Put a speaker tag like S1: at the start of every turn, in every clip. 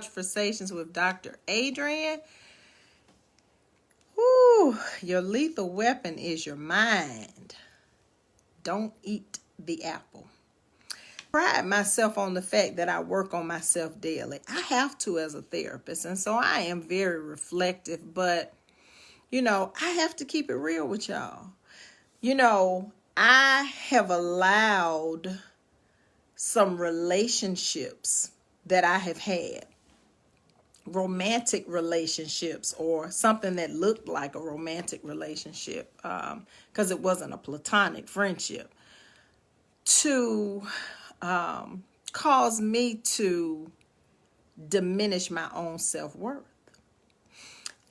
S1: Conversations with Dr. Adrienne. Woo, your lethal weapon is your mind. Don't eat the apple. I pride myself on the fact that I work on myself daily. I have to as a therapist, and so I am very reflective, but I have to keep it real with y'all. I have allowed some relationships that I have had, romantic relationships, or something that looked like a romantic relationship, because it wasn't a platonic friendship, to cause me to diminish my own self-worth.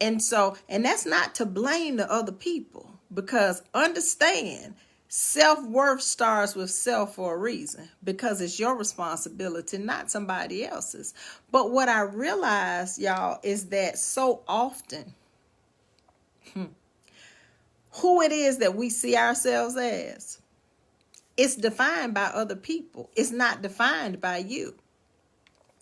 S1: And that's not to blame the other people, because understand, self-worth starts with self for a reason, because it's your responsibility, not somebody else's. But what I realize, y'all, is that so often, who it is that we see ourselves as, it's defined by other people. It's not defined by you.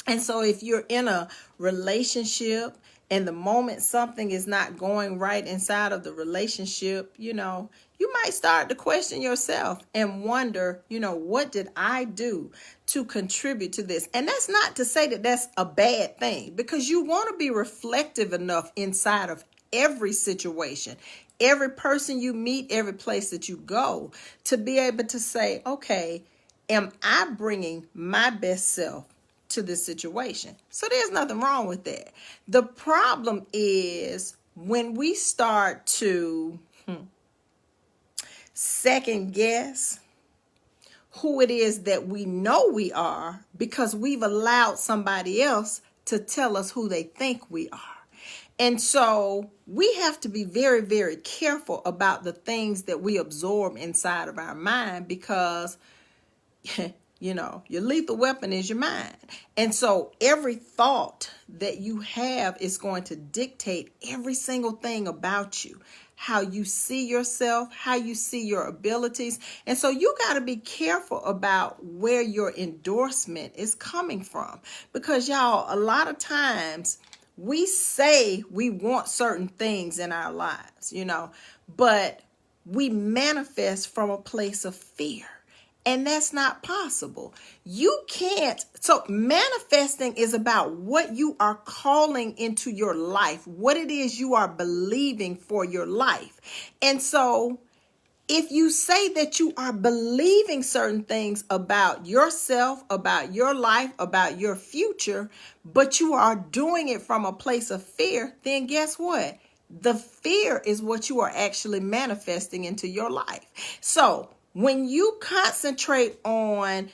S1: And so if you're in a relationship and the moment something is not going right inside of the relationship, you might start to question yourself and wonder, what did I do to contribute to this? And that's not to say that that's a bad thing, because you want to be reflective enough inside of every situation, every person you meet, every place that you go, to be able to say, okay, am I bringing my best self to this situation? So there's nothing wrong with that. The problem is when we start to second guess who it is that we know we are, because we've allowed somebody else to tell us who they think we are. And so we have to be very, very careful about the things that we absorb inside of our mind, because your lethal weapon is your mind. And so every thought that you have is going to dictate every single thing about you, how you see yourself, how you see your abilities. And so you got to be careful about where your endorsement is coming from, because y'all, a lot of times we say we want certain things in our lives, but we manifest from a place of fear. And that's not possible. You can't. So manifesting is about what you are calling into your life, what it is you are believing for your life. And so if you say that you are believing certain things about yourself, about your life, about your future, but you are doing it from a place of fear, then guess what? The fear is what you are actually manifesting into your life. So when you concentrate on,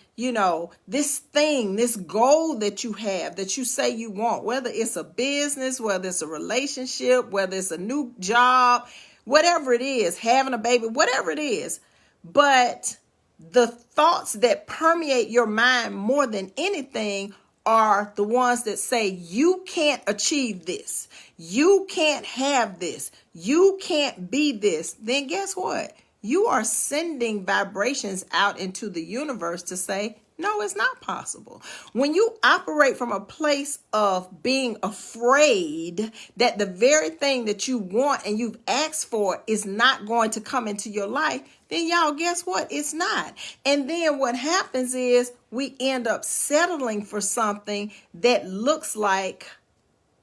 S1: this thing, this goal that you have, that you say you want, whether it's a business, whether it's a relationship, whether it's a new job, whatever it is, having a baby, whatever it is, but the thoughts that permeate your mind more than anything are the ones that say you can't achieve this, you can't have this, you can't be this, then guess what? You are sending vibrations out into the universe to say, no, it's not possible. When you operate from a place of being afraid that the very thing that you want and you've asked for is not going to come into your life, then y'all, guess what? It's not. And then what happens is we end up settling for something that looks like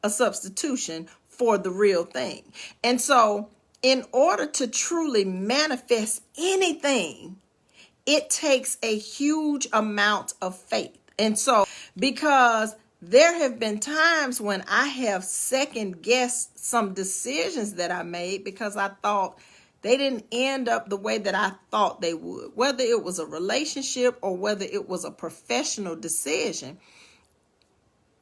S1: a substitution for the real thing. And so in order to truly manifest anything, it takes a huge amount of faith. And so, because there have been times when I have second guessed some decisions that I made because I thought they didn't end up the way that I thought they would, whether it was a relationship or whether it was a professional decision.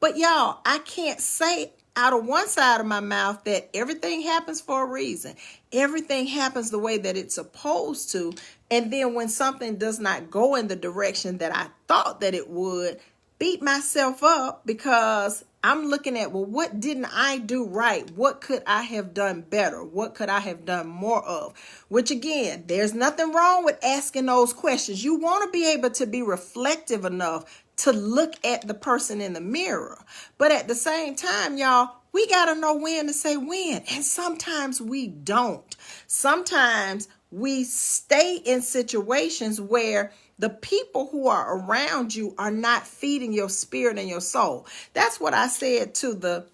S1: But y'all, I can't say out of one side of my mouth that everything happens for a reason. Everything happens the way that it's supposed to. And then when something does not go in the direction that I thought that it would, beat myself up because I'm looking at, well, what didn't I do right? What could I have done better? What could I have done more of? Which again, there's nothing wrong with asking those questions. You want to be able to be reflective enough to look at the person in the mirror. But at the same time, y'all, we got to know when to say when. And sometimes we don't. Sometimes we stay in situations where the people who are around you are not feeding your spirit and your soul. That's what I said to the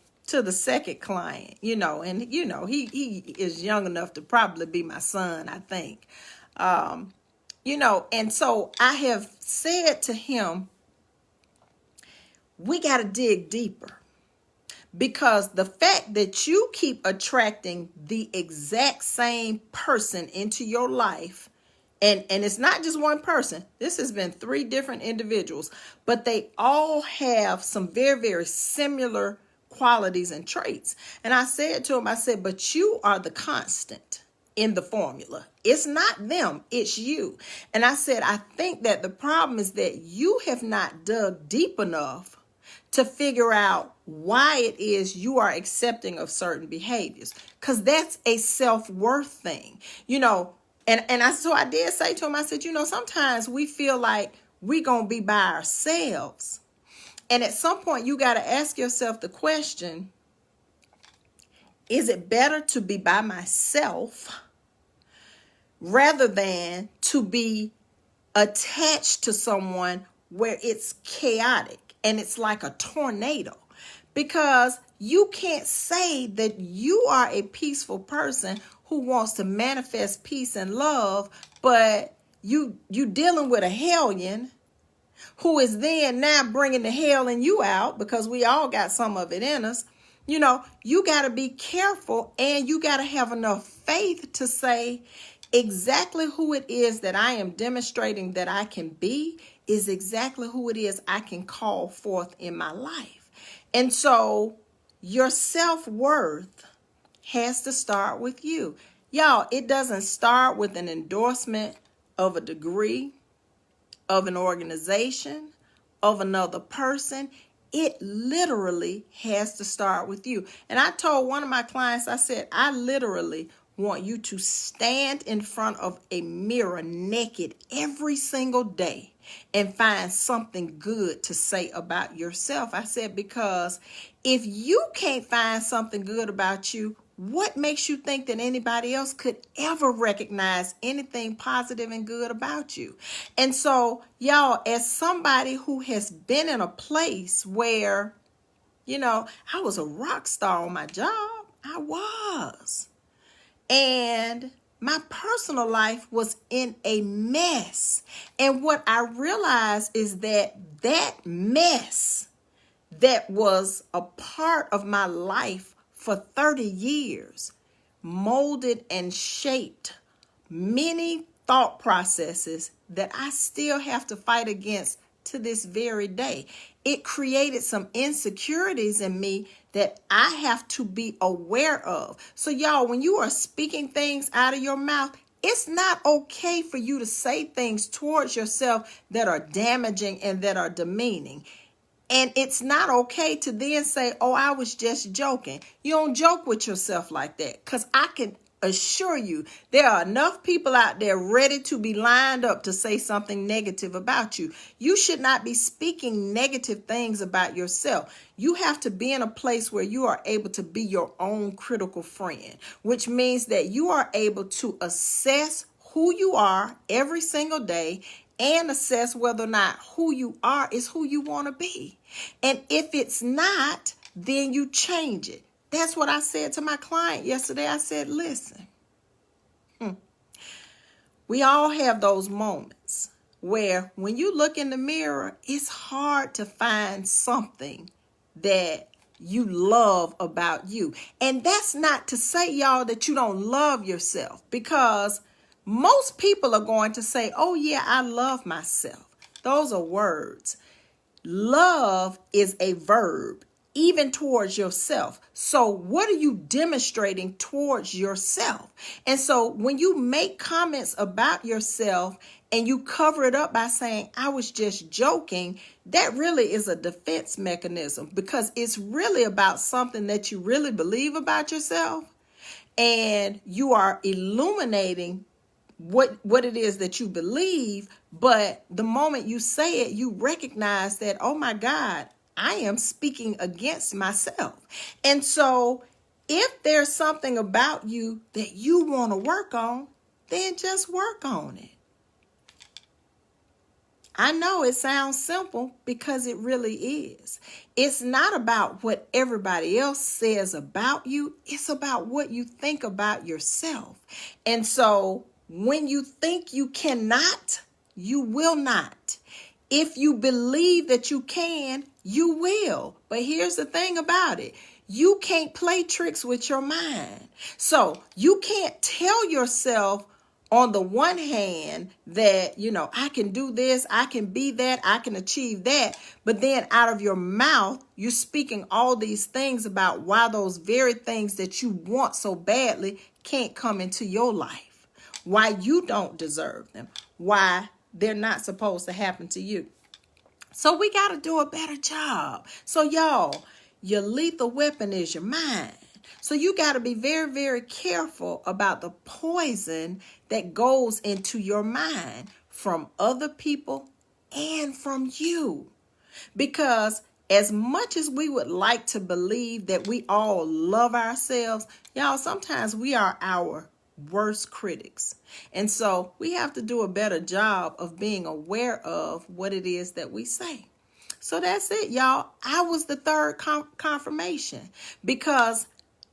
S1: second client, and he is young enough to probably be my son, I think. And so I have said to him, we got to dig deeper, because the fact that you keep attracting the exact same person into your life, and it's not just one person. This has been 3 different individuals, but they all have some very, very similar qualities and traits. And I said to him, I said, but you are the constant in the formula. It's not them, it's you. And I said, I think that the problem is that you have not dug deep enough to figure out why it is you are accepting of certain behaviors, because that's a self-worth thing, and I did say to him, I said, sometimes we feel like we're going to be by ourselves. And at some point you got to ask yourself the question, is it better to be by myself rather than to be attached to someone where it's chaotic and it's like a tornado? Because you can't say that you are a peaceful person who wants to manifest peace and love, but you dealing with a hellion who is then now bringing the hell in you out, because we all got some of it in us. You got to be careful, and you got to have enough faith to say exactly who it is that I am demonstrating that I can be is exactly who it is I can call forth in my life. And so your self-worth has to start with you. Y'all, it doesn't start with an endorsement of a degree, of an organization, of another person. It literally has to start with you. And I told one of my clients, I said, I literally want you to stand in front of a mirror naked every single day and find something good to say about yourself. I said, because if you can't find something good about you, what makes you think that anybody else could ever recognize anything positive and good about you? And so, y'all, as somebody who has been in a place where, I was a rock star on my job, I was. And my personal life was in a mess. And what I realized is that mess that was a part of my life for 30 years molded and shaped many thought processes that I still have to fight against to this very day. It created some insecurities in me that I have to be aware of. So y'all, when you are speaking things out of your mouth, it's not okay for you to say things towards yourself that are damaging and that are demeaning. And it's not okay to then say, oh, I was just joking. You don't joke with yourself like that, because I can assure you there are enough people out there ready to be lined up to say something negative about you. You should not be speaking negative things about yourself. You have to be in a place where you are able to be your own critical friend, which means that you are able to assess who you are every single day and assess whether or not who you are is who you want to be. And if it's not, then you change it. That's what I said to my client yesterday. I said, listen, we all have those moments where when you look in the mirror, it's hard to find something that you love about you. And that's not to say, y'all, that you don't love yourself, because most people are going to say, oh yeah, I love myself. Those are words. Love is a verb, even towards yourself. So what are you demonstrating towards yourself? And so when you make comments about yourself and you cover it up by saying, I was just joking, that really is a defense mechanism, because it's really about something that you really believe about yourself. And you are illuminating what it is that you believe, but the moment you say it, you recognize that, oh my God, I am speaking against myself. And so if there's something about you that you want to work on, then just work on it. I know it sounds simple because it really is. It's not about what everybody else says about you. It's about what you think about yourself. And so when you think you cannot, you will not. If you believe that you can, you will. But here's the thing about it. You can't play tricks with your mind. So you can't tell yourself on the one hand that, I can do this, I can be that, I can achieve that. But then out of your mouth, you're speaking all these things about why those very things that you want so badly can't come into your life. Why you don't deserve them. Why they're not supposed to happen to you. So we got to do a better job. So y'all, your lethal weapon is your mind. So you got to be very, very careful about the poison that goes into your mind from other people and from you. Because as much as we would like to believe that we all love ourselves, y'all, sometimes we are our worst critics. And so we have to do a better job of being aware of what it is that we say. So that's it, y'all. I was the third confirmation because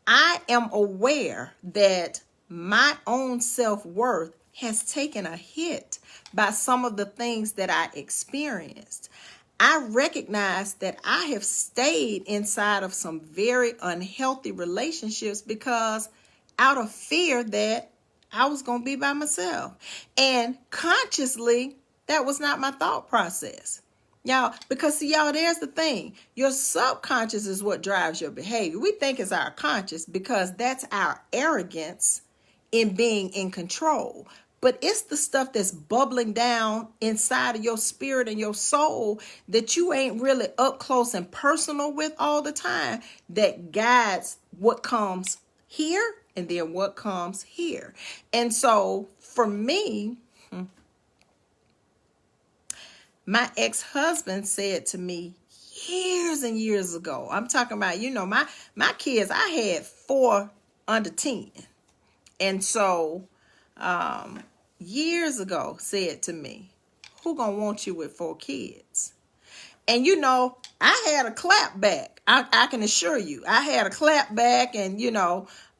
S1: I am aware that my own self-worth has taken a hit by some of the things that I experienced. I recognize that I have stayed inside of some very unhealthy relationships because out of fear that I was going to be by myself. And consciously, that was not my thought process. Y'all, because see, y'all, there's the thing. Your subconscious is what drives your behavior. We think it's our conscious because that's our arrogance in being in control. But it's the stuff that's bubbling down inside of your spirit and your soul that you ain't really up close and personal with all the time that guides what comes here and then what comes here. And so for me, my ex-husband said to me years and years ago, I'm talking about, my kids, I had 4 under 10. And so years ago said to me, who gonna want you with 4 kids? And I had a clap back. I can assure you, I had a clap back and,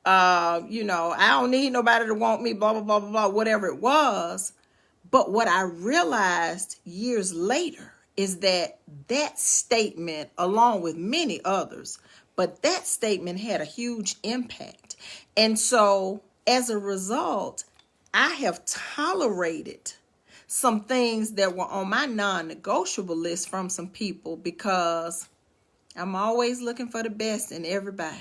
S1: I don't need nobody to want me, blah, blah, blah, blah, blah, whatever it was. But what I realized years later is that statement, along with many others, but that statement had a huge impact. And so as a result, I have tolerated some things that were on my non-negotiable list from some people because I'm always looking for the best in everybody.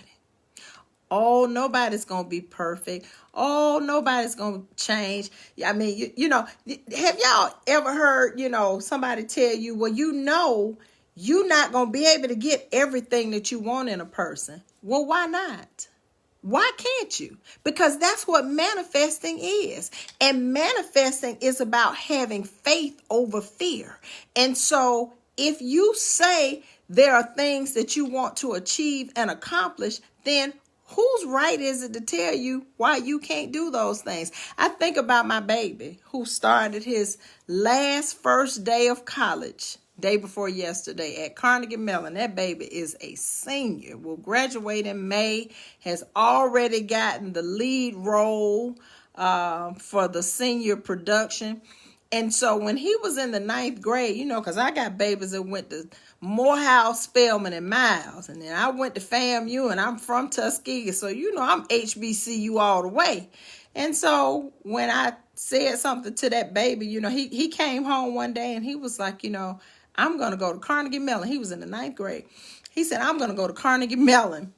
S1: Oh, nobody's going to be perfect. Oh, nobody's going to change. I mean, have y'all ever heard, somebody tell you, well, you're not going to be able to get everything that you want in a person. Well, why not? Why can't you? Because that's what manifesting is. And manifesting is about having faith over fear. And so if you say there are things that you want to achieve and accomplish, then whose right is it to tell you why you can't do those things? I think about my baby who started his first day of college, day before yesterday at Carnegie Mellon. That baby is a senior, will graduate in May, has already gotten the lead role for the senior production. And so when he was in the 9th grade, because I got babies that went to Morehouse, Spelman, and Miles. And then I went to FAMU, and I'm from Tuskegee. So, I'm HBCU all the way. And so when I said something to that baby, he came home one day and he was like, I'm going to go to Carnegie Mellon. He was in the 9th grade. He said, I'm going to go to Carnegie Mellon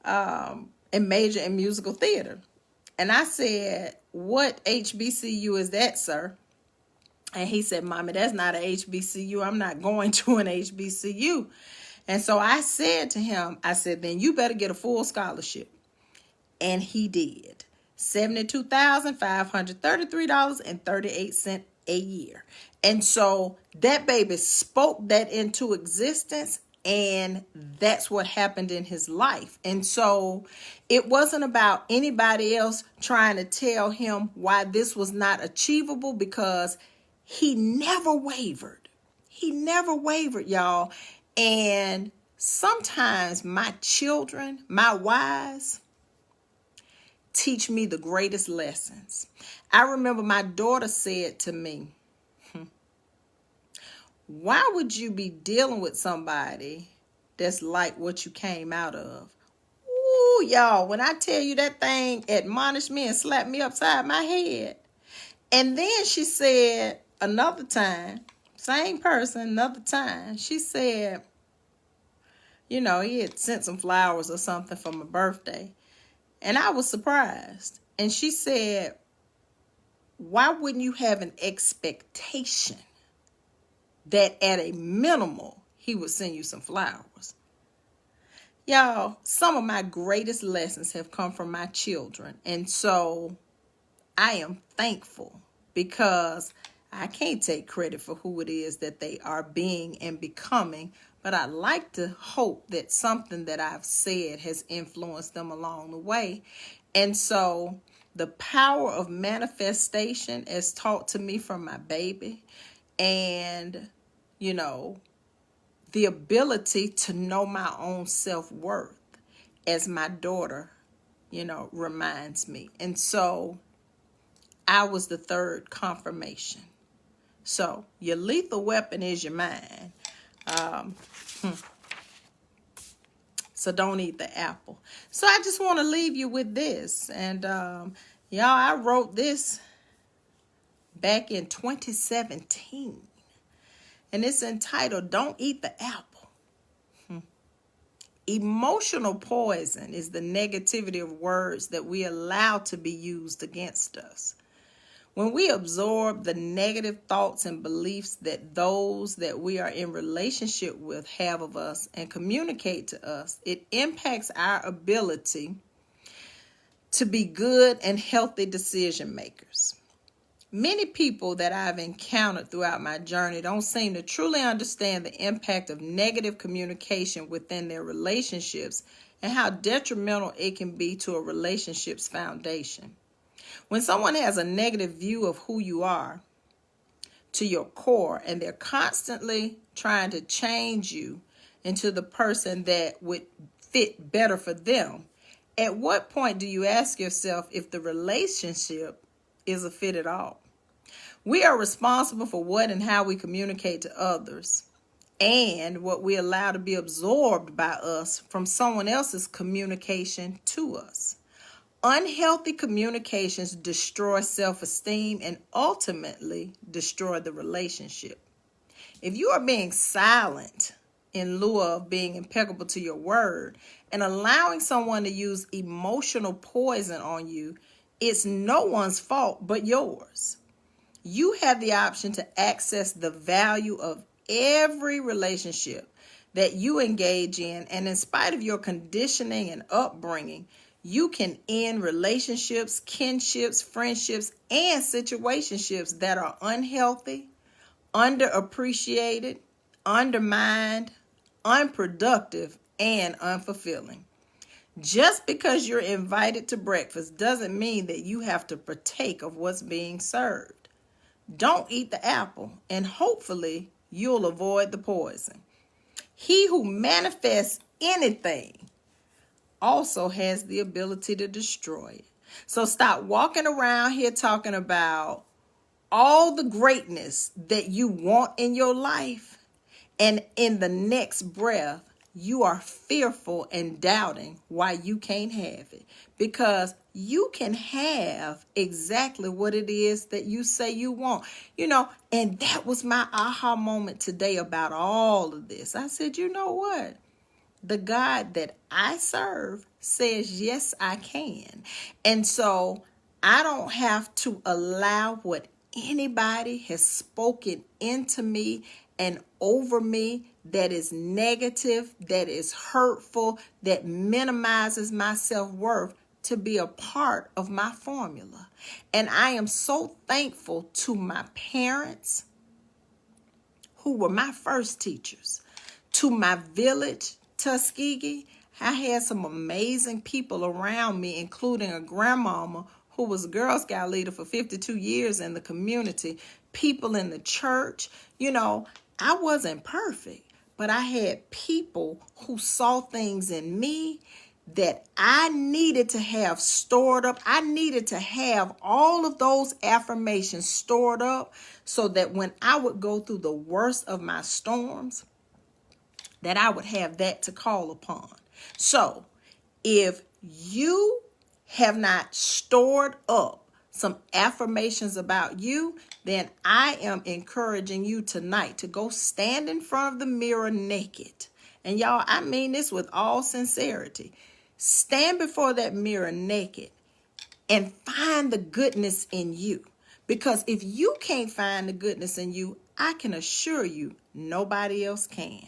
S1: and major in musical theater. And I said, what HBCU is that, sir? And he said, Mommy, that's not an HBCU. I'm not going to an HBCU. And so I said to him, then you better get a full scholarship. And he did. $72,533.38 a year. And so that baby spoke that into existence, and that's what happened in his life. And so it wasn't about anybody else trying to tell him why this was not achievable, because he never wavered. He never wavered, y'all. And sometimes my children, my whys, teach me the greatest lessons. I remember my daughter said to me, why would you be dealing with somebody that's like what you came out of? Ooh, y'all, when I tell you, that thing admonished me and slapped me upside my head. And then she said another time, same person, another time, she said, he had sent some flowers or something for my birthday. And I was surprised. And she said, why wouldn't you have an expectation that at a minimal he would send you some flowers? Y'all, some of my greatest lessons have come from my children. And so I am thankful, because I can't take credit for who it is that they are being and becoming, but I like to hope that something that I've said has influenced them along the way. And so the power of manifestation is taught to me from my baby, and the ability to know my own self-worth, as my daughter reminds me. And so I was the third confirmation. So your lethal weapon is your mind. So don't eat the apple. So I just want to leave you with this. And y'all, I wrote this back in 2017. And it's entitled, Don't Eat the Apple. Emotional poison is the negativity of words that we allow to be used against us. When we absorb the negative thoughts and beliefs that those that we are in relationship with have of us and communicate to us, it impacts our ability to be good and healthy decision makers. Many people that I've encountered throughout my journey don't seem to truly understand the impact of negative communication within their relationships and how detrimental it can be to a relationship's foundation. When someone has a negative view of who you are to your core, and they're constantly trying to change you into the person that would fit better for them, at what point do you ask yourself if the relationship is a fit at all? We are responsible for what and how we communicate to others, and what we allow to be absorbed by us from someone else's communication to us. Unhealthy communications destroy self-esteem and ultimately destroy the relationship. If you are being silent in lieu of being impeccable to your word and allowing someone to use emotional poison on you, it's no one's fault but yours. You have the option to access the value of every relationship that you engage in, and in spite of your conditioning and upbringing, you can end relationships, kinships, friendships, and situationships that are unhealthy, underappreciated, undermined, unproductive, and unfulfilling. Just because you're invited to breakfast doesn't mean that you have to partake of what's being served. Don't eat the apple, and hopefully you'll avoid the poison. He who manifests anything also has the ability to destroy it. So stop walking around here talking about all the greatness that you want in your life, and in the next breath, you are fearful and doubting why you can't have it. Because you can have exactly what it is that you say you want. And that was my aha moment today about all of this. I said, you know what? The God that I serve says, yes, I can. And so I don't have to allow what anybody has spoken into me and over me that is negative, that is hurtful, that minimizes my self-worth to be a part of my formula. And I am so thankful to my parents, who were my first teachers, to my village, Tuskegee. I had some amazing people around me, including a grandmama who was a Girl Scout leader for 52 years in the community, people in the church. You know, I wasn't perfect, but I had people who saw things in me that I needed to have stored up. I needed to have all of those affirmations stored up so that when I would go through the worst of my storms, that I would have that to call upon. So if you have not stored up some affirmations about you, then I am encouraging you tonight to go stand in front of the mirror naked. And y'all, I mean this with all sincerity. Stand before that mirror naked and find the goodness in you. Because if you can't find the goodness in you, I can assure you nobody else can.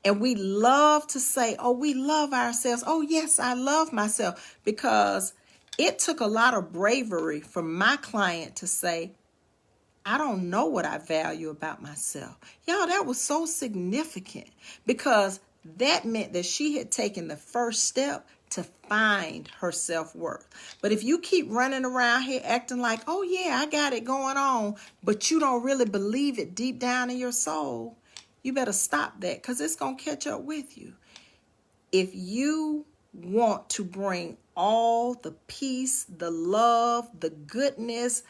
S1: And we love to say, oh, we love ourselves. Oh, yes, I love myself. Because it took a lot of bravery for my client to say, I don't know what I value about myself. Y'all, that was so significant because that meant that she had taken the first step to find her self-worth. But if you keep running around here acting like, oh yeah, I got it going on, but you don't really believe it deep down in your soul, you better stop that because it's going to catch up with you. If you want to bring all the peace, the love, the goodness,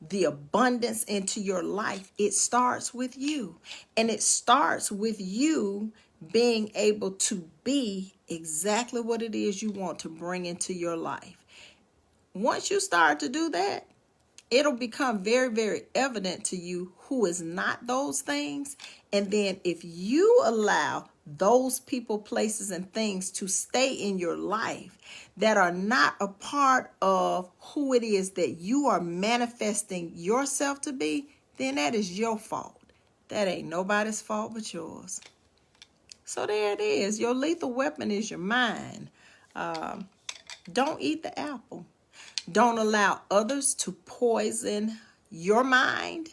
S1: the abundance into your life, it starts with you. And it starts with you being able to be exactly what it is you want to bring into your life. Once you start to do that, it'll become very, very evident to you who is not those things. And then if you allow those people, places, and things to stay in your life that are not a part of who it is that you are manifesting yourself to be, then that is your fault. That ain't nobody's fault but yours. So there it is. Your lethal weapon is your mind. Don't eat the apple. Don't allow others to poison your mind.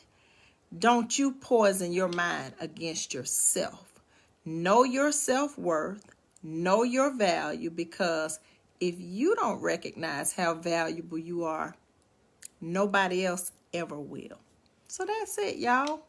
S1: Don't you poison your mind against yourself. Know your self-worth. Know your value, because if you don't recognize how valuable you are, nobody else ever will. So that's it, y'all.